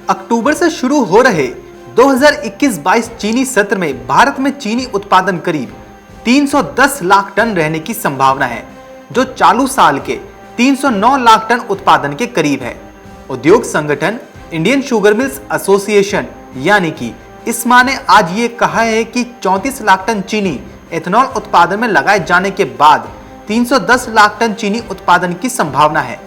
अक्टूबर से शुरू हो रहे 2021-22 चीनी सत्र में भारत में चीनी उत्पादन करीब 310 लाख टन रहने की संभावना है, जो चालू साल के 309 लाख टन उत्पादन के करीब है। उद्योग संगठन इंडियन शुगर मिल्स एसोसिएशन यानी कि इस्मा ने आज ये कहा है कि 34 लाख टन चीनी एथेनॉल उत्पादन में लगाए जाने के बाद 310 लाख टन चीनी उत्पादन की संभावना है।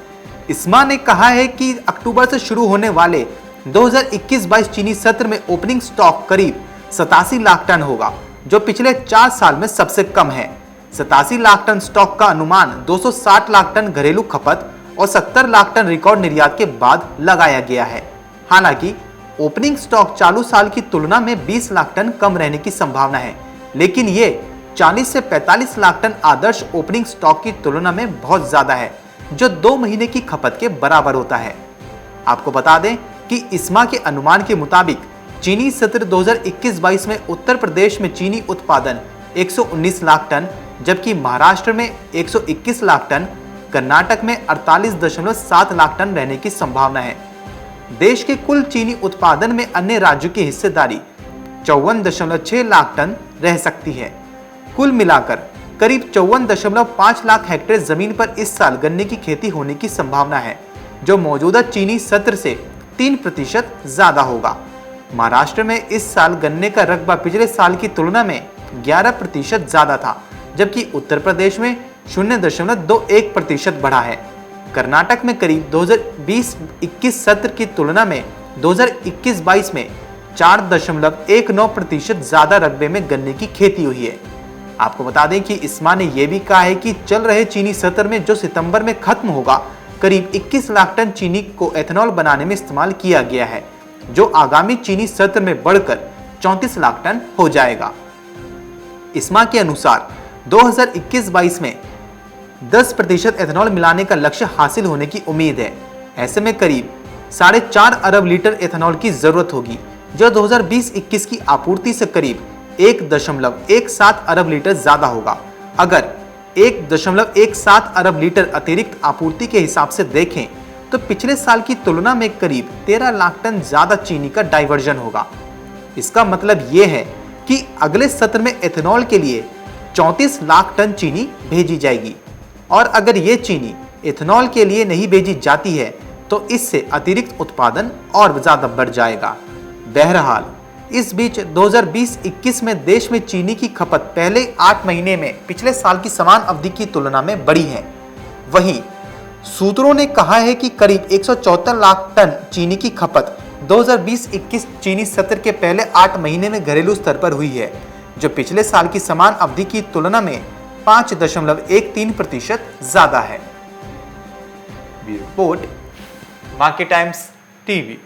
इस्मा ने कहा है कि अक्टूबर से शुरू होने वाले 2021-22 चीनी सत्र में ओपनिंग स्टॉक करीब 87 लाख टन होगा, जो पिछले 4 साल में सबसे कम है। 87 लाख टन स्टॉक का अनुमान 260 लाख टन घरेलू खपत और 70 लाख टन रिकॉर्ड निर्यात के बाद लगाया गया है। हालांकि ओपनिंग स्टॉक चालू साल की तुलना में 20 लाख टन कम रहने की संभावना है, लेकिन ये 40 से 45 लाख टन आदर्श ओपनिंग स्टॉक की तुलना में बहुत ज्यादा है, जो 2 महीने की खपत के बराबर होता है। आपको बता दें कि इस्मा के अनुमान के मुताबिक चीनी सत्र 2021-22 में उत्तर प्रदेश में चीनी उत्पादन 119 लाख टन, जबकि महाराष्ट्र में 121 लाख टन, कर्नाटक में 48.7 लाख टन रहने की संभावना है। देश के कुल चीनी उत्पादन में अन्य राज्यों की हिस्सेदारी 54.6 लाख टन रह सकती है। कुल मिलाकर करीब 54.5 लाख हेक्टेयर जमीन पर इस साल गन्ने की खेती होने की संभावना है, जो मौजूदा चीनी सत्र से 3% ज्यादा होगा। महाराष्ट्र में इस साल गन्ने का रकबा पिछले साल की तुलना में 11% ज्यादा था, जबकि उत्तर प्रदेश में 0.21% बढ़ा है। कर्नाटक में करीब 2020-21 सत्र की तुलना में 2021-22 में 4.19% ज्यादा रकबे में गन्ने की खेती हुई है। आपको बता दें कि इस्मा ने यह भी कहा है कि चल रहे चीनी सत्र में जो सितंबर में खत्म होगा, करीब 21 लाख टन चीनी को एथेनॉल बनाने में इस्तेमाल किया गया है, जो आगामी चीनी सत्र में बढ़कर 34 लाख टन हो जाएगा। इस्मा के अनुसार 2021-22 में 10% एथेनॉल मिलाने का लक्ष्य हासिल होने की उम्मीद है। ऐसे में करीब 4.5 अरब लीटर एथेनॉल की जरूरत होगी, जो 2020-21 की आपूर्ति से करीब 1.17 अरब लीटर ज्यादा होगा। अगर 1.17 अरब लीटर अतिरिक्त आपूर्ति के हिसाब से देखें तो पिछले साल की तुलना में करीब 13 लाख टन ज्यादा चीनी का डाइवर्जन होगा। इसका मतलब यह है कि अगले सत्र में एथेनॉल के लिए 34 लाख टन चीनी भेजी जाएगी, और अगर ये चीनी एथेनॉल के लिए नहीं भेजी जाती है तो इससे अतिरिक्त उत्पादन और ज्यादा बढ़ जाएगा। बहरहाल इस बीच 2020-21 में देश में चीनी की खपत पहले 8 महीने में पिछले साल की समान अवधि की तुलना में बढ़ी है। वहीं सूत्रों ने कहा है कि करीब 174 लाख टन चीनी की खपत 2020-21 चीनी सत्र के पहले 8 महीने में घरेलू स्तर पर हुई है, जो पिछले साल की समान अवधि की तुलना में 5.13% ज्यादा है। Report market times TV.